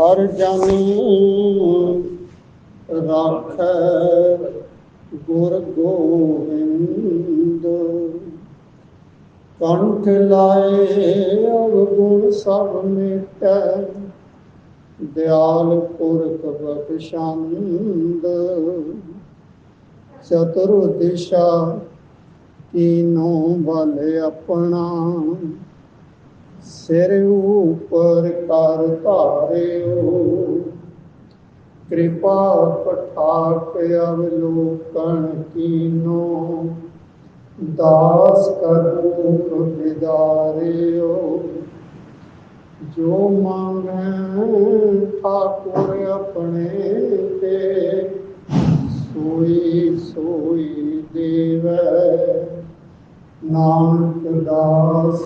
ਹਰ ਜਾਨੀ ਰਾਖੈ ਗੁਰ ਗੋਬਿੰਦ। ਕੰਠ ਲਾਏ ਅਵਗੁਣ ਸਭ ਮਿਟੈ, ਦਿਆਲ ਪੁਰਖ ਬਖਸ਼ੰਦ। ਚਤੁਰ ਦਿਸ਼ਾ ਕੀਨੋ ਬਲ ਆਪਣਾ, ਸਿਰ ਉਪਰ ਕਰ ਧਾਰਿਓ। ਕਿਰਪਾ ਪਠਾਕ ਅਵਲੋਕਨ ਕੀਨੋ, ਦਾਸ ਕਰਮੁਖ ਵਿਦਾਰਿਓ। ਜੋ ਮੰਗੈ ਠਾਕੁਰ ਆਪਣੇ ਤੇ, ਸੋਈ ਸੋਈ ਦੇਵੈ। ਨਾਨਕ ਦਾਸ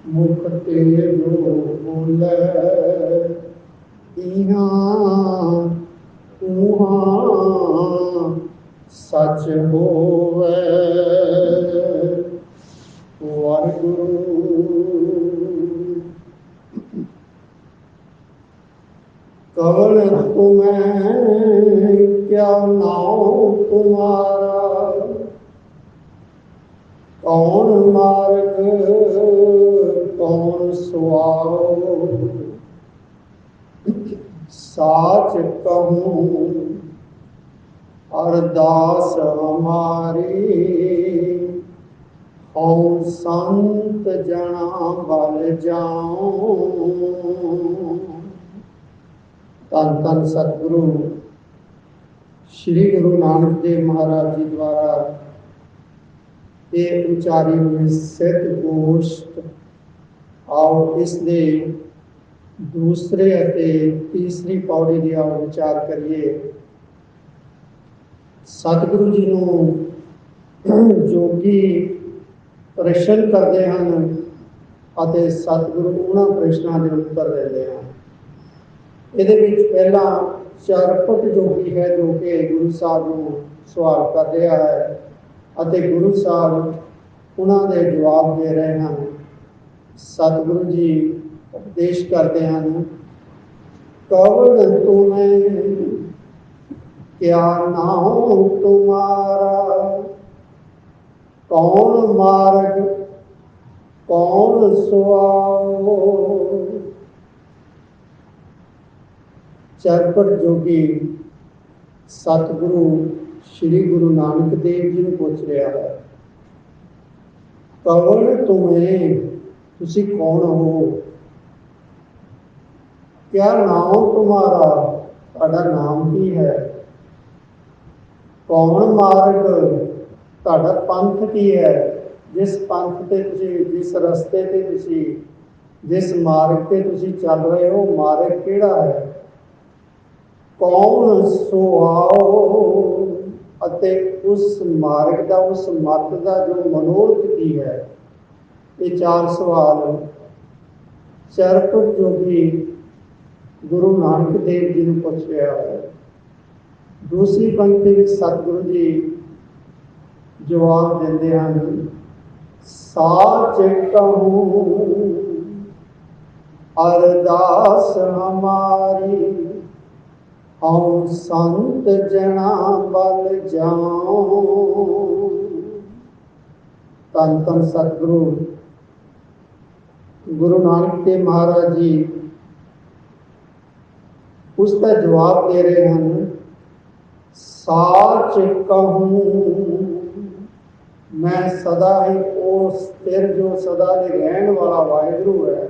ਮੁਖ ਤੇ ਜੋ ਬੋਲੇ, ਇਹਾਂ ਉਹਾਂ ਸਚ ਹੋਵੈ। ਵਾਹਿਗੁਰੂ। ਕਵਣ ਤੁਮੈ ਕਿਆ ਨਾਉ ਤੁਮਾਰਾ, ਕੌਣ ਮਾਰਗ ਕੌਣ ਸੁਆਉ। ਸਾਚ ਕਹੂੰ ਅਰਦਾਸ ਹਮਾਰੀ, ਹਉ ਸੰਤ ਜਣਾ ਬਲ ਜਾਉ। ਧੰਨ ਧੰਨ ਸਤਿਗੁਰੂ ਸ਼੍ਰੀ ਗੁਰੂ ਨਾਨਕ ਦੇਵ ਮਹਾਰਾਜ ਜੀ ਦੁਆਰਾ ਇਹ ਉਚਾਰੀ ਹੋਈ ਸਿੱਧ ਗੋਸ਼ਟ। ਆਓ ਇਸ ਦੇ ਦੂਸਰੇ ਅਤੇ ਤੀਸਰੀ ਪੌੜੀ ਦੀ ਆਓ ਵਿਚਾਰ ਕਰੀਏ। ਸਤਿਗੁਰੂ ਜੀ ਨੂੰ ਜੋਗੀ ਪ੍ਰਸ਼ਨ ਕਰਦੇ ਹਨ ਅਤੇ ਸਤਿਗੁਰੂ ਉਹਨਾਂ ਪ੍ਰਸ਼ਨਾਂ ਦੇ ਉੱਤਰ ਦਿੰਦੇ ਹਨ। ਇਹਦੇ ਵਿੱਚ ਪਹਿਲਾਂ ਚਰਪਟ ਜੋਗੀ ਹੈ ਜੋ ਕਿ ਗੁਰੂ ਸਾਹਿਬ ਨੂੰ ਸਵਾਲ ਕਰ ਰਿਹਾ ਹੈ ਅਤੇ ਗੁਰੂ ਸਾਹਿਬ ਉਹਨਾਂ ਦੇ ਜਵਾਬ ਦੇ ਰਹੇ ਹਨ। ਸਤਿਗੁਰੂ ਜੀ ਉਪਦੇਸ਼ ਕਰਦੇ ਹਨ, ਕਵਣ ਤੁਮੈ ਕਿਆ ਨਾਉ ਤੁਮਾਰਾ, ਕੌਣ ਮਾਰਗ ਕੌਣ ਸੁਆਉ। ਚਰਪਟ ਜੋਗੀ ਸਤਿਗੁਰੂ ਸ਼੍ਰੀ ਗੁਰੂ ਨਾਨਕ ਦੇਵ ਜੀ ਨੂੰ ਪੁੱਛ ਰਿਹਾ ਹੈ, ਕਵਣ ਤੁਮੈ, ਤੁਸੀਂ ਕੌਣ ਹੋ। ਕਿਆ ਨਾਮ ਤੁਮਾਰਾ, ਤੁਹਾਡਾ ਨਾਮ ਕੀ ਹੈ। ਕੌਣ ਮਾਰਗ, ਤੁਹਾਡਾ ਪੰਥ ਕੀ ਹੈ। ਜਿਸ ਪੰਥ ਤੇ ਤੁਸੀਂ, ਜਿਸ ਰਸਤੇ ਤੇ ਤੁਸੀਂ, ਜਿਸ ਮਾਰਗ ਤੇ ਤੁਸੀਂ ਚੱਲ ਰਹੇ ਹੋ, ਮਾਰਗ ਕਿਹੜਾ ਹੈ। ਕੌਣ ਸੁਆਉ, ਅਤੇ ਉਸ ਮਾਰਗ ਦਾ, ਉਸ ਮੱਤ ਦਾ ਜੋ ਮਨੋਰਥ ਕੀ ਹੈ। ਇਹ ਚਾਰ ਸਵਾਲ ਚਰਪਟ ਜੋਗੀ ਗੁਰੂ ਨਾਨਕ ਦੇਵ ਜੀ ਨੂੰ ਪੁੱਛ ਰਿਹਾ ਹੈ। ਦੂਸਰੀ ਪੰਕਤੀ ਵਿੱਚ ਸਤਿਗੁਰੂ ਜੀ ਜਵਾਬ ਦਿੰਦੇ ਹਨ, ਸਾਚ ਕਹੂੰ ਅਰਦਾਸ ਹਮਾਰੀ, ਹਉ ਸੰਤ ਜਣਾ ਬਲ ਜਾਉ। ਧੰਨ ਧੰਨ ਸਤਿਗੁਰੂ ਗੁਰੂ ਨਾਨਕ ਦੇਵ ਮਹਾਰਾਜ ਜੀ ਉਸ ਦਾ ਜਵਾਬ ਦੇ ਰਹੇ ਹਨ, ਸਾਚ ਕਹੂੰ, ਮੈਂ ਸਦਾ ਹੀ ਉਸ ਸਥਿਰ ਜੋ ਸਦਾ ਦੇ ਰਹਿਣ ਵਾਲਾ ਵਾਹਿਗੁਰੂ ਹੈ,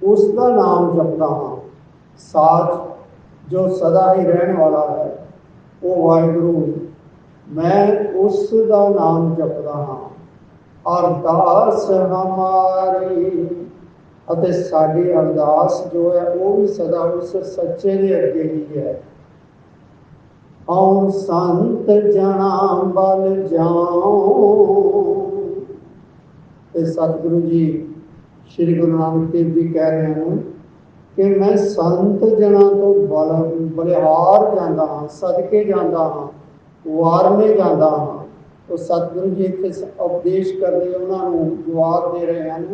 ਉਸ ਦਾ ਨਾਮ ਜਪਦਾ ਹਾਂ। ਸਾਚ ਜੋ ਸਦਾ ਹੀ ਰਹਿਣ ਵਾਲਾ ਹੈ, ਉਹ ਵਾਹਿਗੁਰੂ, ਮੈਂ ਉਸ ਦਾ ਨਾਮ ਜਪਦਾ ਹਾਂ। ਅਰਦਾਸ ਹਮਾਰੀ, ਅਤੇ ਸਾਡੀ ਅਰਦਾਸ ਜੋ ਹੈ ਉਹ ਵੀ ਸਦਾ ਉਸ ਸੱਚੇ ਦੇ ਅੱਗੇ ਹੀ ਹੈ। ਹਉ ਸੰਤ ਜਣਾ ਬਲ ਜਾਉ। ਤੇ ਸਤਿਗੁਰੂ ਜੀ ਸ਼੍ਰੀ ਗੁਰੂ ਨਾਨਕ ਦੇਵ ਜੀ ਕਹਿ ਰਹੇ ਹਨ ਕਿ ਮੈਂ ਸੰਤ ਜਨਾਂ ਤੋਂ ਬਲਿਹਾਰ ਜਾਂਦਾ ਹਾਂ, ਸਦਕੇ ਜਾਂਦਾ ਹਾਂ, ਵਾਰਨੇ ਜਾਂਦਾ ਹਾਂ। ਉਹ ਸਤਿਗੁਰੂ ਜੀ ਇੱਥੇ ਉਪਦੇਸ਼ ਕਰਦੇ ਉਹਨਾਂ ਨੂੰ ਜਵਾਬ ਦੇ ਰਹੇ ਹਨ,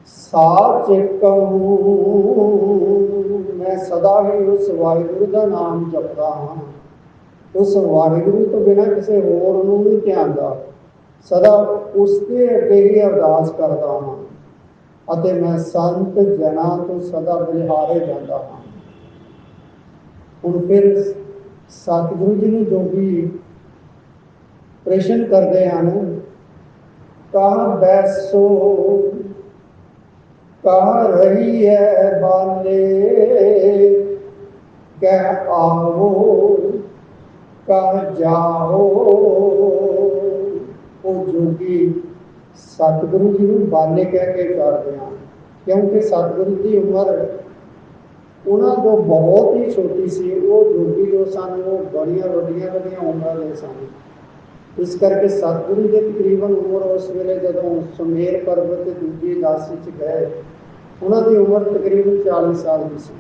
ਸਾਚ ਕਹੂੰ सदा ही उस वाहिगुरु का नाम जपदा हाँ, उस वाहिगुरु तो बिना किसी होर नूं नहीं ध्यानदा, सदा उसके अगे ही अरदास करदा हाँ ਅਤੇ मैं संत जना तो सदा बलिहारे जाता हाँ। ਹੁਣ फिर सतगुरु जी ने जोगी प्रश्न करते हैं, कहाँ बैसो कहाँ रही है बाले, कह आओ कह जाओ। वो जोगी सतगुरु जी को बाले कह के करते हैं, क्योंकि सतगुरु की उम्र उन्होंने तो बहुत ही छोटी सी, वो जोगी जो सन वो बड़िया वड्डिया वड्डिया उम्र के सन। इस करके सतगुरु के तकरीबन उम्र उस वेले जदों सुमेर पर्वत दूजी दासी च गए, उन्होंने उम्र तकरीबन 40 साल की सी।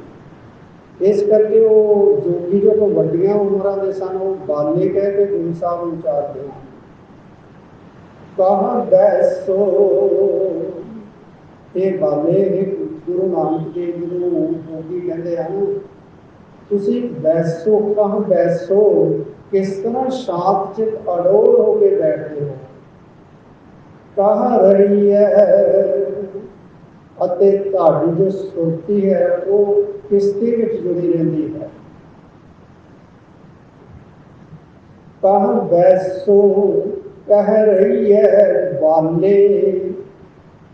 इस करके वो जोगी जो वड्डिया उम्र के सन वो बाले कह के गुरु साहब उचारते हैं, कहाँ बैसो ये बाले गुरु नानक देव जी नूं जोगी कहते हैं, तुसी बैसो कहाँ बैसो, किस तरह शांत चित अडोल होके बैठते हो, कहाँ रही है अते तुहाडी जो सुरती है वो किसके विच जुड़ी रहती है। कहाँ बैसो कह रही है बाले,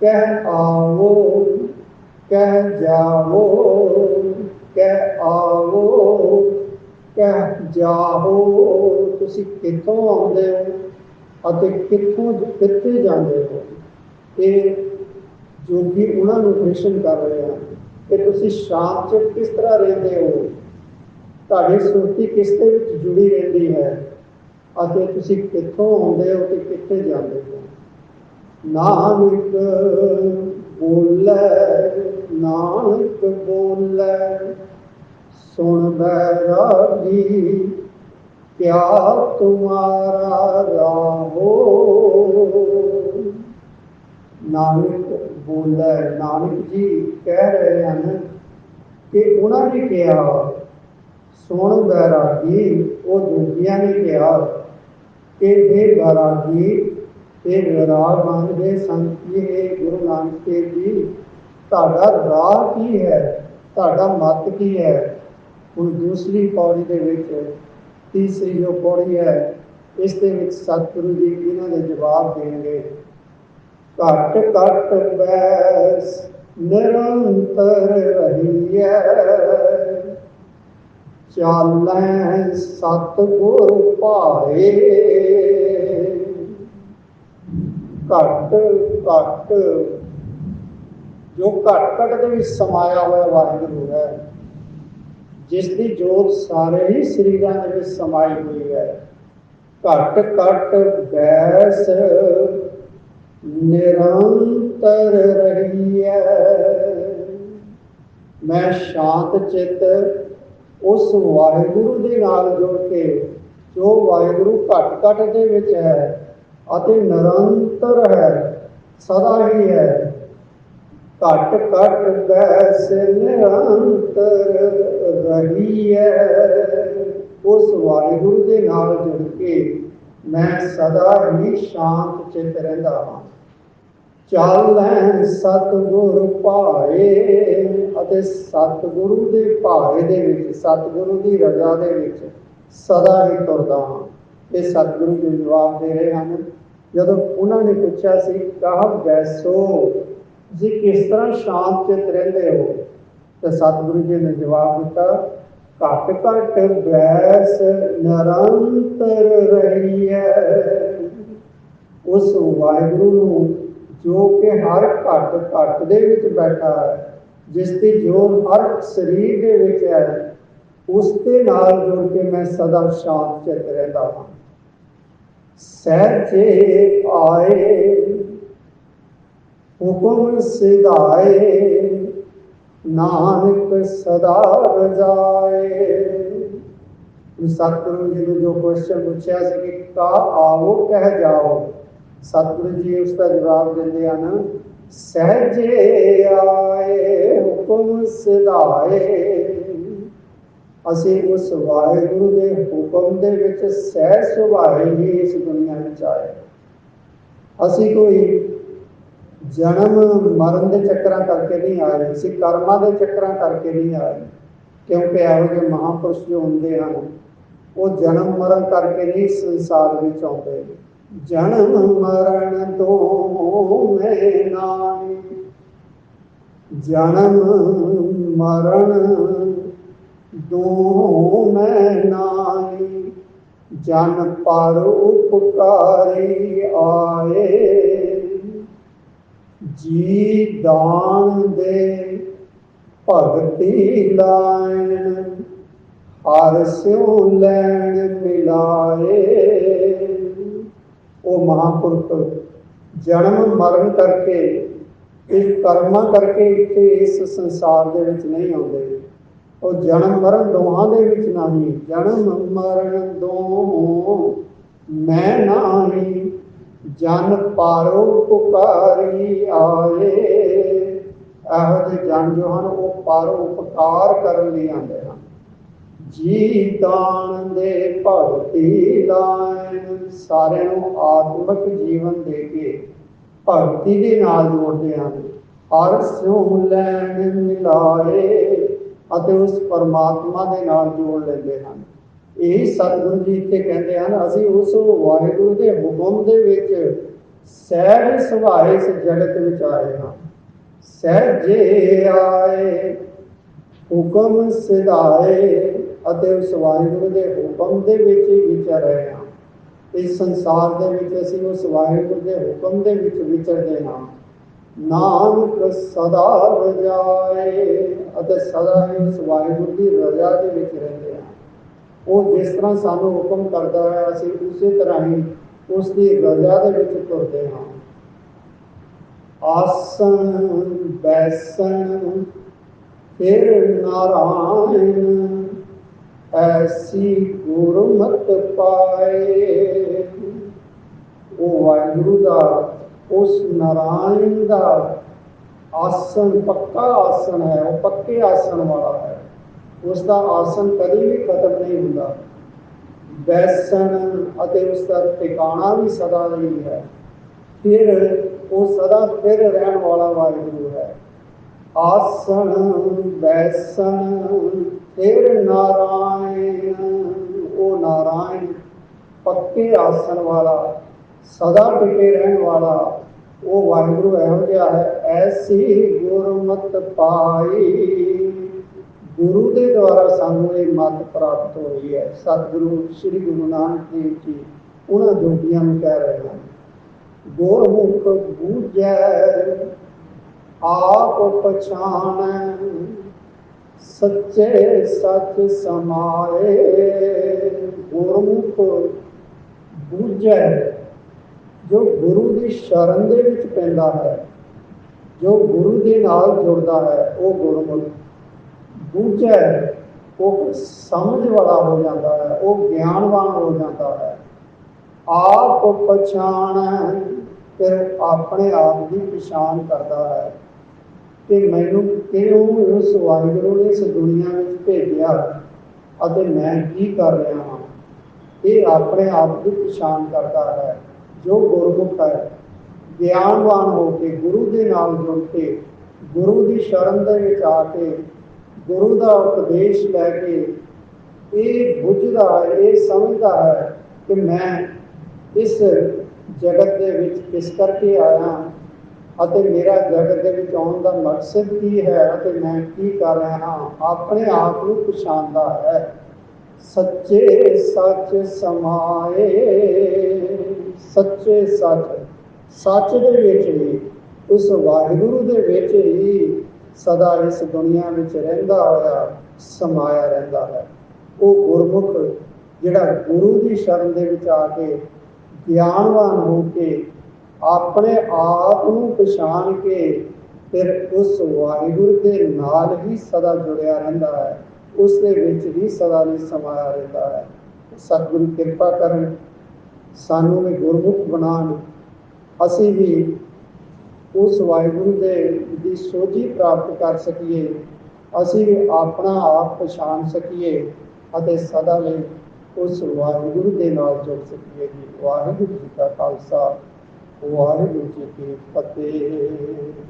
कह आओ कह जाओ, कह आओ कह जाओ। तुसी कित्थों आउंदे हो अते कित्थों कित्थे जांदे हो। ये जोगी उन्होंने प्रश्न कर रहे हैं कि तुसी शांत च किस तरह रहिंदे हो, तुहाडी सुरती किस दे विच जुड़ी रहंदी है अते तुसी कित्थों आउंदे हो ते कित्थे जांदे हो। नानक बोले नानक बोले सुन बैरागी, क्या तुम्हारा राहो। नानक बोले, नानक जी कह रहे हैं कि उन्होंने कहा सुन बैरागी, वो जोगिया ने कहा कि हे बैरागी ये विराग मानते संत जी, हे गुरु नानक देव जी तुहाडा राह की है, तुहाडा मत की है। हुण दूसरी पौड़ी दे विच तीसरी जो पौड़ी है इस दे विच सतगुरु जी इन्हां दे जवाब देंगे। घट घट बैस निरंतर रही है, चालै सतगुर भाए। घट घट जो घट घट के समाया हुआ वाहिगुरु है, जिसकी जोत सारे ही शरीरों के समाई हुई है। घट घट बैस निरंतर रही है, मैं शांत चित उस वाहिगुरु के नाल जुड़ के, जो वाहिगुरु घट घट के विच है अते निरंतर है, सदा ही है। घट घट बैस निरंतर रही है, उस वाहिगुरु के नाल जुड़ के मैं सदा ही शांत चित रहिंदा हां। चालै सतगुर भाए, अते सतगुरु के भाए दे विच, सतगुरु की रजा दे विच सदा ही तुरदा हां। ये सतगुरु जी जवाब दे रहे हैं। जदों उन्होंने पूछा सी कहा बैसो, जी किस तरह शांत चित रहिंदे हो, तो सतगुरु जी ने जवाब दिता घट घट बैस निरंतर रही है। उस वाहिगुरु नूं जो कि हर घट घट दे विच बैठा है, जिसकी जोत हर शरीर दे विच है, उसके नाल जुड़ के मैं सदा शांत चित रहिंदा हां। सहजे आए हुक्म सिधाए, नानक सदा रजाए। सतगुरु जी ने जो क्वेश्चन पूछा कि का आओ कह जाओ, सतगुरु जी उसका जवाब देते हैं सहजे आए हुक्म सिधाए, ਅਸੀਂ ਉਸ ਵਾਹਿਗੁਰੂ ਦੇ ਹੁਕਮ ਦੇ ਵਿੱਚ ਸਹਿਜ ਸੁਭਾਏ ਹੀ ਇਸ ਦੁਨੀਆ ਵਿੱਚ ਆਏ। ਅਸੀਂ ਕੋਈ ਜਨਮ ਮਰਨ ਦੇ ਚੱਕਰਾਂ ਕਰਕੇ ਨਹੀਂ ਆਏ, ਅਸੀਂ ਕਰਮਾਂ ਦੇ ਚੱਕਰਾਂ ਕਰਕੇ ਨਹੀਂ ਆਏ। ਕਿਉਂਕਿ ਇਹੋ ਜਿਹੇ ਮਹਾਂਪੁਰਸ਼ ਜੋ ਹੁੰਦੇ ਹਨ ਉਹ ਜਨਮ ਮਰਨ ਕਰਕੇ ਨਹੀਂ ਸੰਸਾਰ ਵਿੱਚ ਆਉਂਦੇ। ਜਨਮ ਮਰਨ ਦੋਵੇਂ ਨਾਹੀ, ਜਨਮ ਮਰਨ ਦੋਵੇਂ ਨਾਹੀ, ਜਨ ਪਰ ਉਪਕਾਰੀ ਆਏ। ਜੀ ਦਾਨ ਦੇ ਭਗਤੀ ਲਾਇਣ, ਹਰ ਸਿਉ ਲੈਣ ਮਿਲਾਏ। ਉਹ ਮਹਾਂਪੁਰਖ ਜਨਮ ਮਰਨ ਕਰਕੇ, ਇਸ ਕਰਮਾਂ ਕਰਕੇ ਇੱਥੇ ਇਸ ਸੰਸਾਰ ਦੇ ਵਿੱਚ ਨਹੀਂ ਆਉਂਦੇ। ਉਹ ਜਨਮ ਮਰਨ ਦੋਹਾਂ ਦੇ ਵਿੱਚ ਨਹੀਂ, ਜਨਮ ਮਰਨ ਦੋ ਮੈਂ ਨਾਹੀ, ਜਨ ਪਰਉਪਕਾਰੀ ਆਏ। ਇਹੋ ਜਿਹੇ ਜਨ ਜੋ ਹਨ ਉਹ ਪਰਉਪਕਾਰ ਕਰਨ ਲਈ ਆਉਂਦੇ ਹਨ। ਜੀ ਦਾਨ ਦੇ ਭਗਤੀ ਲਾਇਣ, ਸਾਰਿਆਂ ਨੂੰ ਆਤਮਿਕ ਜੀਵਨ ਦੇ ਕੇ ਭਗਤੀ ਦੇ ਨਾਲ ਜੋੜਦੇ ਹਨ। ਹਰ ਸਿਉ ਲੈਣ ਮਿਲਾਏ, ਅਤੇ ਉਸ ਪਰਮਾਤਮਾ ਦੇ ਨਾਲ ਜੋੜ ਲੈਂਦੇ ਹਨ। ਇਹ ਸਤਿਗੁਰੂ ਜੀ ਇੱਥੇ ਕਹਿੰਦੇ ਹਨ, ਅਸੀਂ ਉਸ ਵਾਹਿਗੁਰੂ ਦੇ ਹੁਕਮ ਦੇ ਵਿੱਚ ਸਹਿਜ ਸੁਭਾਏ ਇਸ ਜਗਤ ਵਿੱਚ ਆਏ ਹਾਂ। ਸਹਿਜੇ ਆਏ ਹੁਕਮ ਸਿਧਾਏ, ਅਤੇ ਉਸ ਵਾਹਿਗੁਰੂ ਦੇ ਹੁਕਮ ਦੇ ਵਿੱਚ ਹੀ ਵਿਚਰ ਰਹੇ ਹਾਂ। ਇਸ ਸੰਸਾਰ ਦੇ ਵਿੱਚ ਅਸੀਂ ਉਸ ਵਾਹਿਗੁਰੂ ਦੇ ਹੁਕਮ ਦੇ ਵਿੱਚ ਵਿਚਰਦੇ ਹਾਂ। ਨਾਨਕ ਸਦਾ ਰਜਾਏ, ਅਤੇ ਸਦਾ ਹੀ ਉਸ ਵਾਹਿਗੁਰੂ ਦੀ ਰਜਾ ਦੇ ਵਿੱਚ ਰਹਿੰਦੇ ਹਾਂ। ਉਹ ਜਿਸ ਤਰ੍ਹਾਂ ਸਾਨੂੰ ਹੁਕਮ ਕਰਦਾ ਹੈ ਅਸੀਂ ਉਸੇ ਤਰ੍ਹਾਂ ਹੀ ਉਸ ਦੀ ਰਜਾ ਦੇ ਵਿੱਚ ਤੁਰਦੇ ਹਾਂ। ਆਸਣ ਬੈਸਣ ਫਿਰ ਨਾਰਾਇਣ, ਐਸੀ ਗੁਰਮਤਿ ਪਾਏ। ਉਹ ਵਾਹਿਗੁਰੂ ਦਾ, ਉਸ ਨਾਰਾਇਣ ਦਾ ਆਸਣ ਪੱਕਾ ਆਸਣ ਹੈ, ਉਹ ਪੱਕੇ ਆਸਣ ਵਾਲਾ ਹੈ। ਉਸ ਦਾ ਆਸਣ ਕਦੇ ਵੀ ਖਤਮ ਨਹੀਂ ਹੁੰਦਾ। ਬੈਸਣ, ਅਤੇ ਉਸ ਦਾ ਟਿਕਾਣਾ ਵੀ ਸਦਾ ਲਈ ਹੈ। ਫਿਰ ਉਹ ਸਦਾ ਫਿਰ ਰਹਿਣ ਵਾਲਾ ਵਾਹਿਗੁਰੂ ਹੈ। ਆਸਣ ਬੈਸਣ ਫਿਰ ਨਾਰਾਇਣ, ਉਹ ਨਾਰਾਇਣ ਪੱਕੇ ਆਸਣ ਵਾਲਾ, ਸਦਾ ਟਿਕੇ ਰਹਿਣ ਵਾਲਾ ਉਹ ਵਾਹਿਗੁਰੂ ਇਹੋ ਜਿਹਾ ਹੈ। ਐਸੀ ਗੁਰਮਤਿ ਪਾਈ, ਗੁਰੂ ਦੇ ਦੁਆਰਾ ਸਾਨੂੰ ਇਹ ਮੱਤ ਪ੍ਰਾਪਤ ਹੋਈ ਹੈ। ਸਤਿਗੁਰੂ ਸ੍ਰੀ ਗੁਰੂ ਨਾਨਕ ਦੇਵ ਜੀ ਉਹਨਾਂ ਜੋਗੀਆਂ ਨੂੰ ਕਹਿ ਰਹੇ ਹਨ, ਗੁਰਮੁਖ ਬੂਝੈ ਆਪ ਪਛਾਣੈ, ਸੱਚੇ ਸੱਚ ਸਮਾਏ। ਗੁਰਮੁਖ ਬੂਝੈ, ਜੋ ਗੁਰੂ ਦੀ ਸ਼ਰਨ ਦੇ ਵਿੱਚ ਪੈਂਦਾ ਹੈ, ਜੋ ਗੁਰੂ ਦੇ ਨਾਲ ਜੁੜਦਾ ਹੈ, ਉਹ ਗੁਰਮੁਖ। ਬੂਝੈ, ਉਹ ਸਮਝ ਵਾਲਾ ਹੋ ਜਾਂਦਾ ਹੈ, ਉਹ ਗਿਆਨਵਾਨ ਹੋ ਜਾਂਦਾ ਹੈ। ਆਪ ਪਛਾਣ, ਫਿਰ ਆਪਣੇ ਆਪ ਦੀ ਪਛਾਣ ਕਰਦਾ ਹੈ ਕਿ ਮੈਨੂੰ ਕਿਉਂ ਉਸ ਵਾਹਿਗੁਰੂ ਨੇ ਇਸ ਦੁਨੀਆ ਵਿੱਚ ਭੇਜਿਆ ਅਤੇ ਮੈਂ ਕੀ ਕਰ ਰਿਹਾ ਹਾਂ। ਇਹ ਆਪਣੇ ਆਪ ਦੀ ਪਛਾਣ ਕਰਦਾ ਹੈ। ਜੋ ਗੁਰਮੁਖ ਹੈ, ਗਿਆਨਵਾਨ ਹੋ ਕੇ, ਗੁਰੂ ਦੇ ਨਾਲ ਜੁੜ ਕੇ, ਗੁਰੂ ਦੀ ਸ਼ਰਨ ਦੇ ਵਿੱਚ ਆ ਕੇ, ਗੁਰੂ ਦਾ ਉਪਦੇਸ਼ ਲੈ ਕੇ ਇਹ ਬੁੱਝਦਾ ਹੈ, ਇਹ ਸਮਝਦਾ ਹੈ ਕਿ ਮੈਂ ਇਸ ਜਗਤ ਦੇ ਵਿੱਚ ਕਿਸ ਕਰਕੇ ਆਇਆ ਅਤੇ ਮੇਰਾ ਜਗਤ ਦੇ ਵਿੱਚ ਆਉਣ ਦਾ ਮਕਸਦ ਕੀ ਹੈ ਅਤੇ ਮੈਂ ਕੀ ਕਰ ਰਿਹਾ ਹਾਂ। ਆਪਣੇ ਆਪ ਨੂੰ ਪਛਾਣਦਾ ਹੈ। ਸੱਚੇ ਸੱਚ ਸਮਾਏ, ਸੱਚੇ ਸੱਚ, ਸੱਚ ਦੇ ਵਿੱਚ ਹੀ, ਉਸ ਵਾਹਿਗੁਰੂ ਦੇ ਵਿੱਚ ਹੀ ਸਦਾ ਇਸ ਦੁਨੀਆ ਵਿੱਚ ਰਹਿੰਦਾ ਹੋਇਆ ਸਮਾਇਆ ਰਹਿੰਦਾ ਹੈ। ਉਹ ਗੁਰਮੁਖ ਜਿਹੜਾ ਗੁਰੂ ਦੀ ਸ਼ਰਨ ਦੇ ਵਿੱਚ ਆ ਕੇ ਗਿਆਨਵਾਨ ਹੋ ਕੇ ਆਪਣੇ ਆਪ ਨੂੰ ਪਛਾਣ ਕੇ ਫਿਰ ਉਸ ਵਾਹਿਗੁਰੂ ਦੇ ਨਾਲ ਹੀ ਸਦਾ ਜੁੜਿਆ ਰਹਿੰਦਾ ਹੈ, ਉਸ ਦੇ ਵਿੱਚ ਹੀ ਸਦਾ ਲਈ ਸਮਾਇਆ ਰਹਿੰਦਾ ਹੈ। ਸਤਿਗੁਰੂ ਕਿਰਪਾ ਕਰਨ, ਸਾਨੂੰ ਵੀ ਗੁਰਮੁਖ ਬਣਾਉਣ, ਅਸੀਂ ਵੀ ਉਸ ਵਾਹਿਗੁਰੂ ਦੀ ਸੋਝੀ ਪ੍ਰਾਪਤ ਕਰ ਸਕੀਏ ਅਸੀਂ ਆਪਣਾ ਆਪ ਪਛਾਣ ਸਕੀਏ ਅਤੇ ਸਦਾ ਲਈ ਉਸ ਵਾਹਿਗੁਰੂ ਦੇ ਨਾਲ ਜੁੜ ਸਕੀਏ ਜੀ। ਵਾਹਿਗੁਰੂ ਜੀ ਕਾ ਖਾਲਸਾ, ਵਾਹਿਗੁਰੂ ਜੀ ਕੀ ਫਤਿਹ।